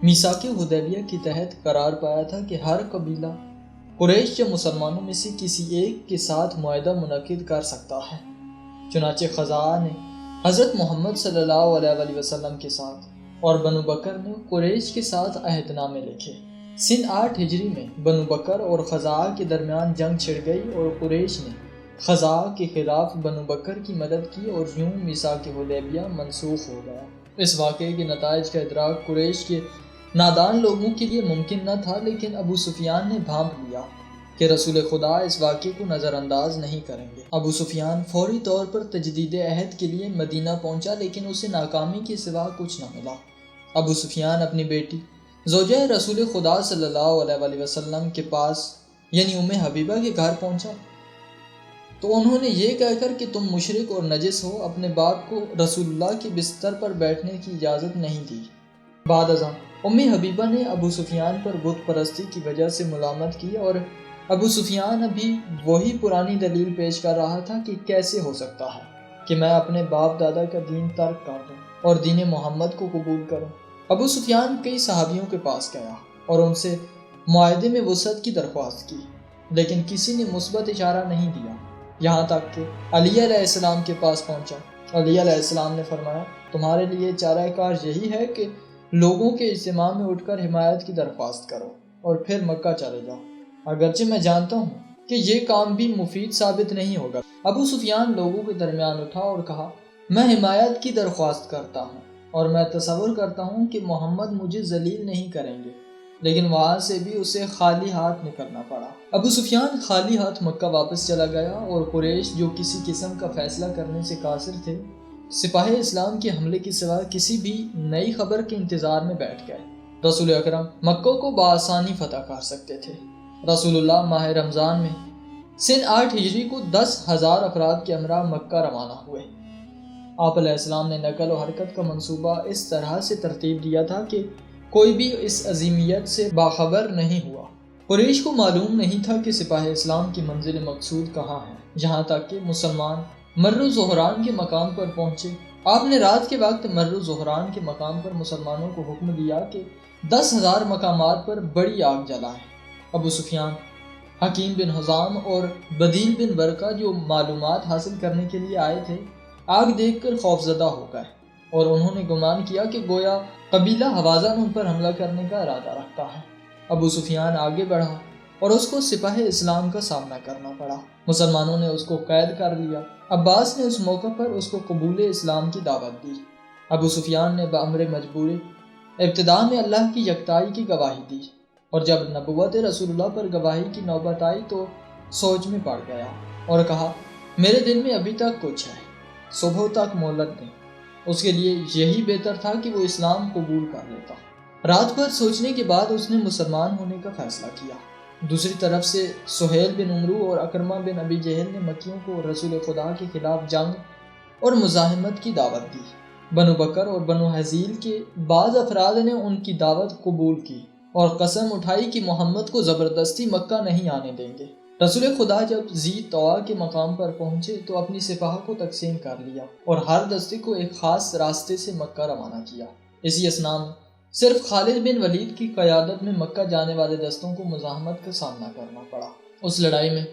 میثاق حدیبیہ کے تحت قرار پایا تھا کہ ہر قبیلہ قریش یا مسلمانوں میں سے کسی ایک کے ساتھ معاہدہ منعقد کر سکتا ہے۔ چنانچہ خزاعہ نے حضرت محمد صلی اللہ علیہ وآلہ وسلم کے ساتھ اور بنو بکر نے قریش کے ساتھ عہد نامے لکھے۔ سن 8 ہجری میں بنو بکر اور خزاعہ کے درمیان جنگ چھڑ گئی اور قریش نے خزاعہ کے خلاف بنو بکر کی مدد کی اور یوں میثاق حدیبیہ منسوخ ہو گیا۔ اس واقعے کے نتائج کا ادراک قریش کے نادان لوگوں کے لیے ممکن نہ تھا، لیکن ابو سفیان نے بھانپ لیا کہ رسول خدا اس واقعے کو نظر انداز نہیں کریں گے۔ ابو سفیان فوری طور پر تجدید عہد کے لیے مدینہ پہنچا، لیکن اسے ناکامی کے سوا کچھ نہ ملا۔ ابو سفیان اپنی بیٹی زوجہ رسول خدا صلی اللہ علیہ وآلہ وسلم کے پاس یعنی ام حبیبہ کے گھر پہنچا تو انہوں نے یہ کہہ کر کہ تم مشرک اور نجس ہو، اپنے باپ کو رسول اللہ کے بستر پر بیٹھنے کی اجازت نہیں دی۔ بعد ازاں ام حبیبہ نے ابو سفیان پر بت پرستی کی وجہ سے ملامت کی اور ابو سفیان ابھی وہی پرانی دلیل پیش کر رہا تھا کہ کیسے ہو سکتا ہے کہ میں اپنے باپ دادا کا دین ترک کر دوں اور دین محمد کو قبول کروں۔ ابو سفیان کئی صحابیوں کے پاس گیا اور ان سے معاہدے میں وسعت کی درخواست کی، لیکن کسی نے مثبت اشارہ نہیں دیا، یہاں تک کہ علی علیہ السلام کے پاس پہنچا۔ علی علیہ السلام نے فرمایا، تمہارے لیے چارہ کار یہی ہے کہ لوگوں کے اجتماع میں اٹھ کر حمایت کی درخواست کرو اور پھر مکہ چلے جاؤ، اگرچہ میں جانتا ہوں کہ یہ کام بھی مفید ثابت نہیں ہوگا۔ ابو سفیان لوگوں کے درمیان اٹھا اور کہا، میں حمایت کی درخواست کرتا ہوں اور میں تصور کرتا ہوں کہ محمد مجھے ذلیل نہیں کریں گے، لیکن وہاں سے بھی اسے خالی ہاتھ نکلنا پڑا۔ ابو سفیان خالی ہاتھ مکہ واپس چلا گیا اور قریش جو کسی قسم کا فیصلہ کرنے سے قاصر تھے، سپاہ اسلام کے حملے کے سوا کسی بھی نئی خبر کے انتظار میں بیٹھ گئے۔ رسول اکرم مکہ کو بآسانی فتح کر سکتے تھے۔ رسول اللہ ماہ رمضان میں سن 8 ہجری کو 10,000 افراد کے ہمراہ مکہ روانہ ہوئے۔ آپ علیہ السلام نے نقل و حرکت کا منصوبہ اس طرح سے ترتیب دیا تھا کہ کوئی بھی اس عظیمیت سے باخبر نہیں ہوا۔ قریش کو معلوم نہیں تھا کہ سپاہ اسلام کی منزل مقصود کہاں ہے، جہاں تک کہ مسلمان مر زہران کے مقام پر پہنچے۔ آپ نے رات کے وقت مر زہران کے مقام پر مسلمانوں کو حکم دیا کہ 10,000 مقامات پر بڑی آگ جلائیں۔ ابو سفیان، حکیم بن حزام اور بدیل بن ورقہ جو معلومات حاصل کرنے کے لیے آئے تھے، آگ دیکھ کر خوفزدہ ہو گئے اور انہوں نے گمان کیا کہ گویا قبیلہ حوازن ان پر حملہ کرنے کا ارادہ رکھتا ہے۔ ابو سفیان آگے بڑھا اور اس کو سپاہ اسلام کا سامنا کرنا پڑا۔ مسلمانوں نے اس کو قید کر لیا۔ عباس نے اس موقع پر اس کو قبول اسلام کی دعوت دی۔ ابو سفیان نے بامر مجبور ابتداء میں اللہ کی یکتائی کی گواہی دی، اور جب نبوت رسول اللہ پر گواہی کی نوبت آئی تو سوچ میں پڑ گیا اور کہا، میرے دل میں ابھی تک کچھ ہے، صبح تک مہلت دیں۔ اس کے لیے یہی بہتر تھا کہ وہ اسلام قبول کر لیتا۔ رات بھر سوچنے کے بعد اس نے مسلمان ہونے کا فیصلہ کیا۔ دوسری طرف سے سہیل بن عمرو اور اکرمہ بن ابی جہل نے مکیوں کو رسول خدا کے خلاف جنگ اور مزاحمت کی دعوت دی۔ بنو بکر اور بنو حذیل کے بعض افراد نے ان کی دعوت قبول کی اور قسم اٹھائی کہ محمد کو زبردستی مکہ نہیں آنے دیں گے۔ رسول خدا جب ذی طویٰ کے مقام پر پہنچے تو اپنی سپاہ کو تقسیم کر لیا اور ہر دستے کو ایک خاص راستے سے مکہ روانہ کیا۔ اسی اثناء میں صرف خالد بن ولید کی قیادت میں مکہ جانے والے دستوں کو مزاحمت کا سامنا کرنا پڑا۔ اس لڑائی میں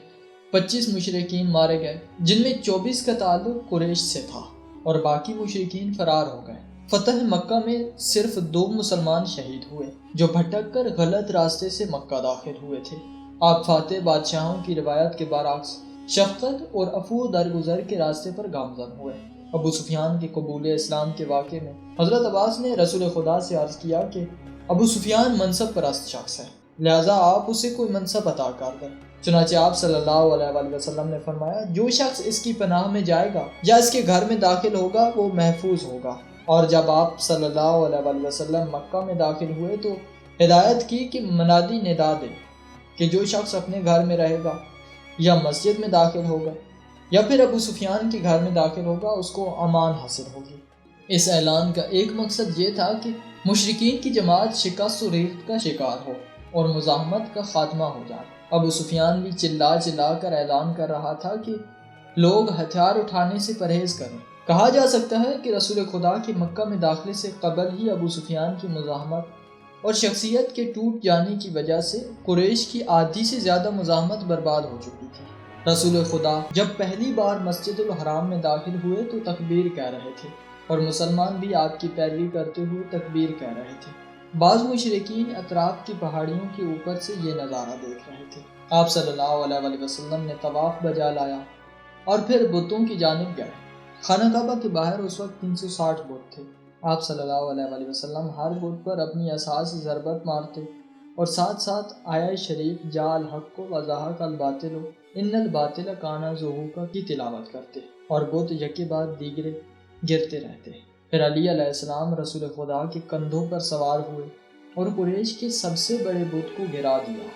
25 مشرکین مارے گئے، جن میں 24 کا تعلق قریش سے تھا اور باقی مشرکین فرار ہو گئے۔ فتح مکہ میں صرف 2 مسلمان شہید ہوئے جو بھٹک کر غلط راستے سے مکہ داخل ہوئے تھے۔ آپ فاتح بادشاہوں کی روایت کے برعکس شفقت اور عفو درگزر کے راستے پر گامزن ہوئے۔ ابو سفیان کے قبول اسلام کے واقعے میں حضرت عباس نے رسول خدا سے عرض کیا کہ ابو سفیان منصب پرست شخص ہے، لہٰذا آپ اسے کوئی منصب عطا کر دیں۔ چنانچہ آپ صلی اللہ علیہ وآلہ وسلم نے فرمایا، جو شخص اس کی پناہ میں جائے گا یا اس کے گھر میں داخل ہوگا وہ محفوظ ہوگا۔ اور جب آپ صلی اللہ علیہ وآلہ وسلم مکہ میں داخل ہوئے تو ہدایت کی کہ منادی ندا دے کہ جو شخص اپنے گھر میں رہے گا یا مسجد میں داخل ہوگا یا پھر ابو سفیان کے گھر میں داخل ہوگا اس کو امان حاصل ہوگی۔ اس اعلان کا ایک مقصد یہ تھا کہ مشرکین کی جماعت شکست و ریخت کا شکار ہو اور مزاحمت کا خاتمہ ہو جائے۔ ابو سفیان بھی چلا چلا کر اعلان کر رہا تھا کہ لوگ ہتھیار اٹھانے سے پرہیز کریں۔ کہا جا سکتا ہے کہ رسول خدا کے مکہ میں داخلے سے قبل ہی ابو سفیان کی مزاحمت اور شخصیت کے ٹوٹ جانے کی وجہ سے قریش کی آدھی سے زیادہ مزاحمت برباد ہو چکی تھی۔ رسول خدا جب پہلی بار مسجد الحرام میں داخل ہوئے تو تکبیر کہہ رہے تھے، اور مسلمان بھی آپ کی پیروی کرتے ہوئے تکبیر کہہ رہے تھے۔ بعض مشرکین اطراف کی پہاڑیوں کے اوپر سے یہ نظارہ دیکھ رہے تھے۔ آپ صلی اللہ علیہ وسلم نے طواف بجا لایا اور پھر بتوں کی جانب گئے۔ خانہ کعبہ کے باہر اس وقت 360 بت تھے۔ آپ صلی اللہ علیہ وسلم ہر بت پر اپنی عصا سے ضربت مارتے اور ساتھ ساتھ آیہ شریف جا الحق و زہق الباطل ان الباطل کان زہوقا کی تلاوت کرتے اور بت یکے بعد دیگرے گرتے رہتے۔ پھر علی علیہ السلام رسول خدا کے کندھوں پر سوار ہوئے اور قریش کے سب سے بڑے بت کو گرا دیا۔